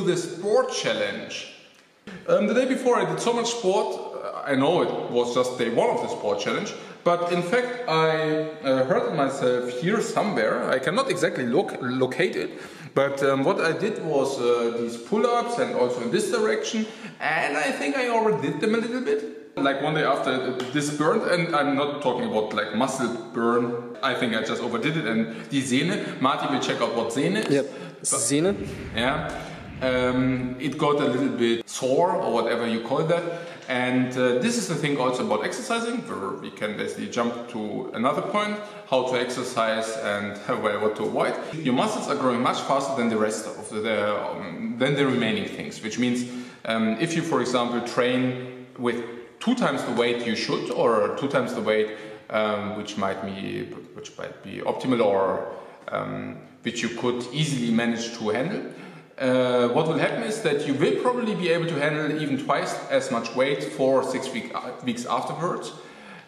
the sport challenge. The day before I did so much sport, I know it was just day one of the sport challenge, but in fact I hurt myself here somewhere. I cannot exactly locate it, but what I did was these pull-ups and also in this direction, and I think I already did them a little bit. Like one day after this burned, and I'm not talking about like muscle burn, I think I just overdid it, and die Sehne, Marty will check out what Sehne is. Yep, Sehne. Yeah. It got a little bit sore or whatever you call that, and this is the thing also about exercising, where we can basically jump to another point, how to exercise and well, what to avoid. Your muscles are growing much faster than the rest of than the remaining things, which means if you, for example, train with 2 times the weight you should, or 2 times the weight which might be optimal, or which you could easily manage to handle. What will happen is that you will probably be able to handle even twice as much weight for 6 weeks afterwards.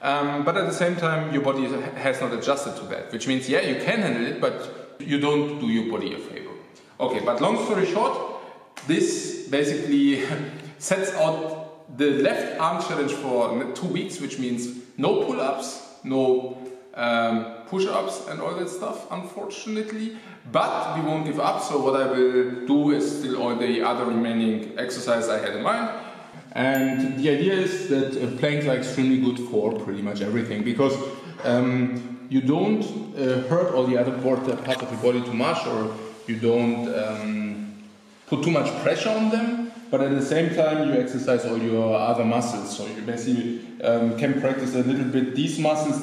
But at the same time, your body has not adjusted to that, which means, yeah, you can handle it, but you don't do your body a favor. Okay, but long story short, this basically sets out the left arm challenge for 2 weeks, which means no pull-ups, no push-ups and all that stuff, unfortunately. But we won't give up, so what I will do is still all the other remaining exercises I had in mind. And the idea is that planks are extremely good for pretty much everything, because you don't hurt all the other parts of your body too much, or you don't put too much pressure on them, but at the same time you exercise all your other muscles. So you basically can practice a little bit these muscles,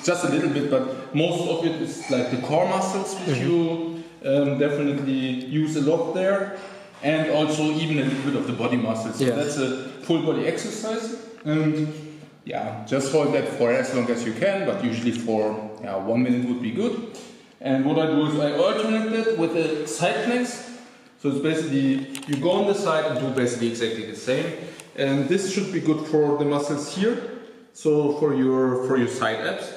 just a little bit, but most of it is like the core muscles, which you definitely use a lot there, and also even a little bit of the body muscles. So that's a full body exercise, and yeah, just hold that for as long as you can, but usually for 1 minute would be good. And what I do is I alternate that with the side planks. So it's basically, you go on the side and do basically exactly the same. And this should be good for the muscles here, so for your side abs.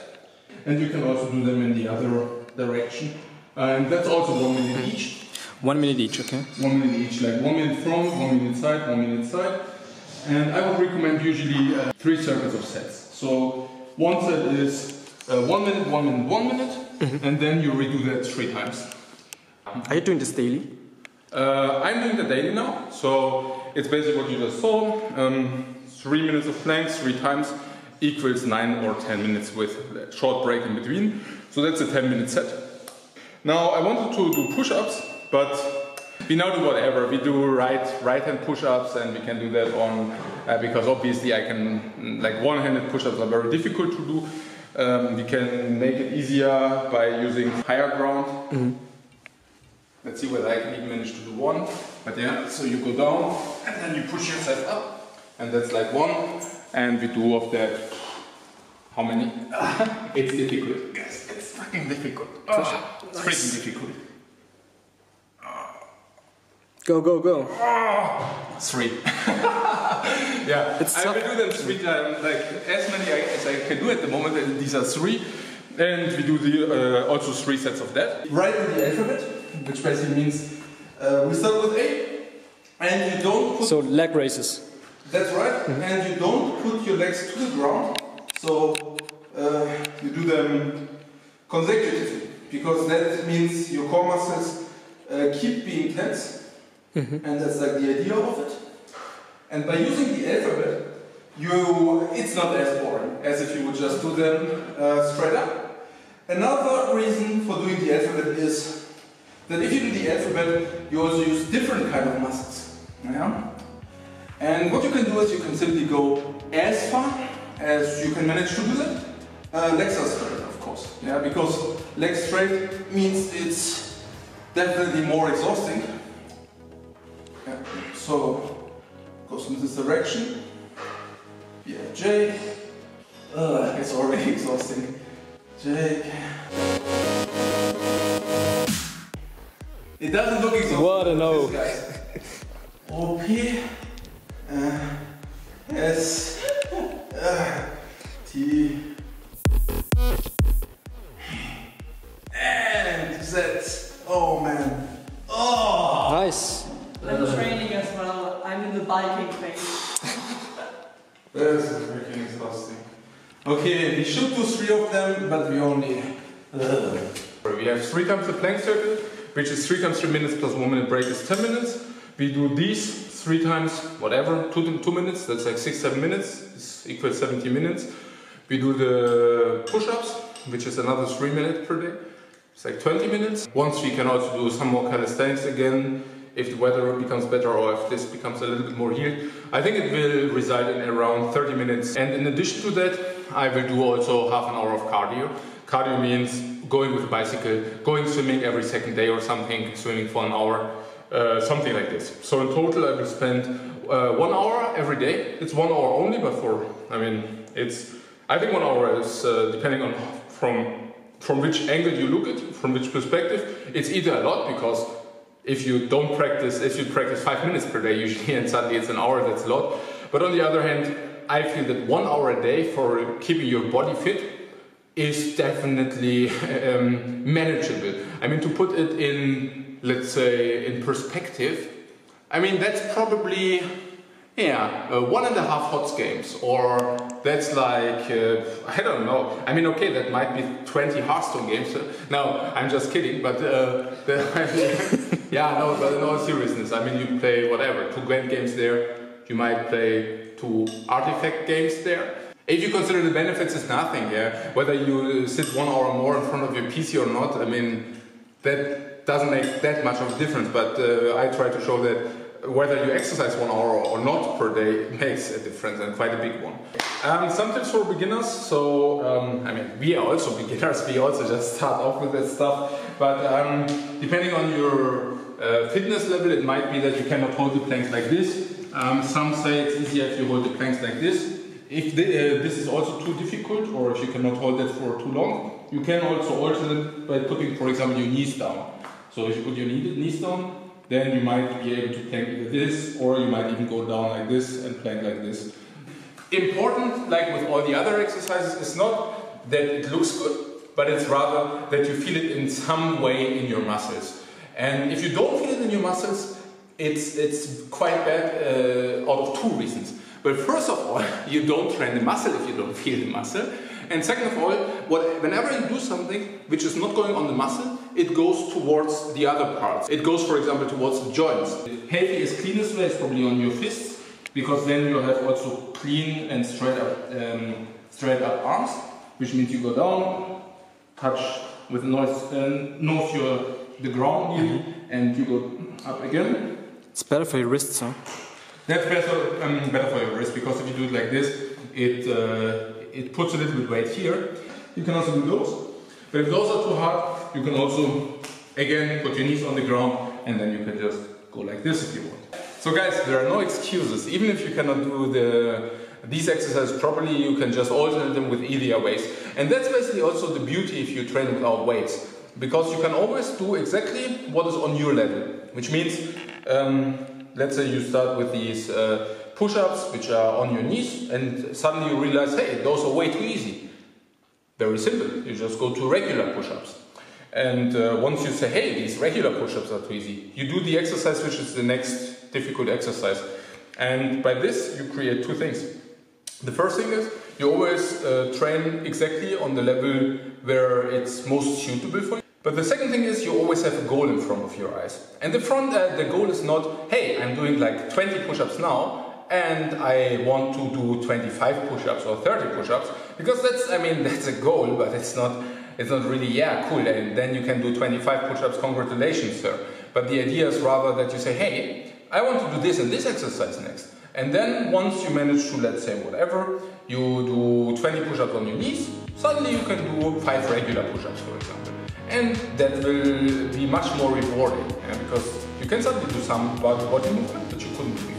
And you can also do them in the other direction. And that's also 1 minute each. 1 minute each, okay. 1 minute each, like 1 minute front, 1 minute side, 1 minute side. And I would recommend usually 3 circuits of sets. So one set is 1 minute, 1 minute, 1 minute, and then you redo that 3 times. Are you doing this daily? I'm doing the daily now, so it's basically what you just saw. 3 minutes of planks 3 times equals 9 or 10 minutes with a short break in between. So that's a 10-minute set. Now I wanted to do push-ups, but we now do whatever. We do right-hand push-ups, and we can do that on because obviously I can, like, one-handed push-ups are very difficult to do. We can make it easier by using higher ground. Let's see whether I can even manage to do 1. But yeah, so you go down and then you push yourself up, and that's like 1. And we do of that, how many? It's difficult, guys. It's fucking difficult. It's freaking difficult. Go, go, go. 3. Yeah, I will do them 3 times, like as many as I can do at the moment. And these are 3. And we do the, also 3 sets of that. Right in the alphabet, which basically means we start with A, and you don't put... So leg raises. That's right, and you don't put your legs to the ground, so you do them consecutively, because that means your core muscles keep being tense, and that's like the idea of it. And by using the alphabet, it's not as boring as if you would just do them straight up. Another reason for doing the alphabet is that if you do the alphabet, you also use different kind of muscles. Yeah? And what you can do is you can simply go as far as you can manage to do that. Legs are straight, of course. Yeah? Because legs straight means it's definitely more exhausting. Yeah. So, goes in this direction. Yeah, J. It's already exhausting. J. It doesn't look exhausting. What a no. O, P, S, T, and Z. Oh man. Oh! Nice. Okay, we should do 3 of them, but we only... We have 3 times the plank circle, which is 3 times 3 minutes plus 1 minute break is 10 minutes. We do these 3 times, whatever, 2 minutes, that's like 6-7 minutes, this equals 70 minutes. We do the push-ups, which is another 3 minutes per day. It's like 20 minutes. Once we can also do some more calisthenics again, if the weather becomes better or if this becomes a little bit more healed. I think it will result in around 30 minutes. And in addition to that, I will do also half an hour of cardio. Cardio means going with a bicycle, going swimming every second day or something, swimming for an hour, something like this. So in total I will spend 1 hour every day. It's 1 hour only, but I think 1 hour is, depending on from which angle you look at, from which perspective, it's either a lot, because if you practice 5 minutes per day usually and suddenly it's an hour, that's a lot. But on the other hand, I feel that 1 hour a day for keeping your body fit is definitely manageable. I mean, to put it in, let's say, in perspective, I mean, that's probably, 1.5 HOTS games, or that's like, I don't know. I mean, okay, that might be 20 Hearthstone games. No, I'm just kidding, but yeah, no, but in all seriousness, I mean, you play whatever, 2 Gwent games there, you might play 2 Artifact games there. If you consider the benefits, it's nothing, yeah. Whether you sit 1 hour more in front of your PC or not, I mean, that doesn't make that much of a difference, but I try to show that whether you exercise 1 hour or not per day makes a difference, and quite a big one. Some tips for beginners. So, I mean, we are also beginners, we also just start off with that stuff, but depending on your fitness level, it might be that you cannot hold the planks like this. Some say it's easier if you hold the planks like this. If this is also too difficult, or if you cannot hold that for too long, you can also alternate by putting, for example, your knees down. So if you put your knees down, then you might be able to plank like this, or you might even go down like this and plank like this. Important, like with all the other exercises, is not that it looks good, but it's rather that you feel it in some way in your muscles. And if you don't feel it in your muscles, it's quite bad out of 2 reasons. But first of all, you don't train the muscle if you don't feel the muscle. And second of all, whenever you do something which is not going on the muscle, it goes towards the other parts. It goes, for example, towards the joints. Healthiest, cleanest way is probably on your fists, because then you have also clean and straight up arms, which means you go down, touch with nose the ground, and you go up again. It's better for your wrists, huh? That's better for your wrist, because if you do it like this, it puts a little bit weight here. You can also do those, but if those are too hard, you can also, again, put your knees on the ground, and then you can just go like this if you want. So guys, there are no excuses. Even if you cannot do these exercises properly, you can just alternate them with easier ways. And that's basically also the beauty if you train without weights, because you can always do exactly what is on your level, which means, let's say you start with these push-ups, which are on your knees, and suddenly you realize, hey, those are way too easy. Very simple, you just go to regular push-ups. And once you say, hey, these regular push-ups are too easy, you do the exercise which is the next difficult exercise. And by this, you create 2 things. The first thing is, you always train exactly on the level where it's most suitable for you. But the second thing is, you always have a goal in front of your eyes. And the goal is not, hey, I'm doing like 20 push-ups now, and I want to do 25 push-ups or 30 push-ups, because that's a goal, but it's not really, yeah, cool, and then you can do 25 push-ups, congratulations, sir. But the idea is rather that you say, hey, I want to do this and this exercise next. And then once you manage to, let's say, whatever, you do 20 push-ups on your knees, suddenly you can do 5 regular push-ups, for example. And that will be much more rewarding, because you can suddenly do some body movement that you couldn't do before.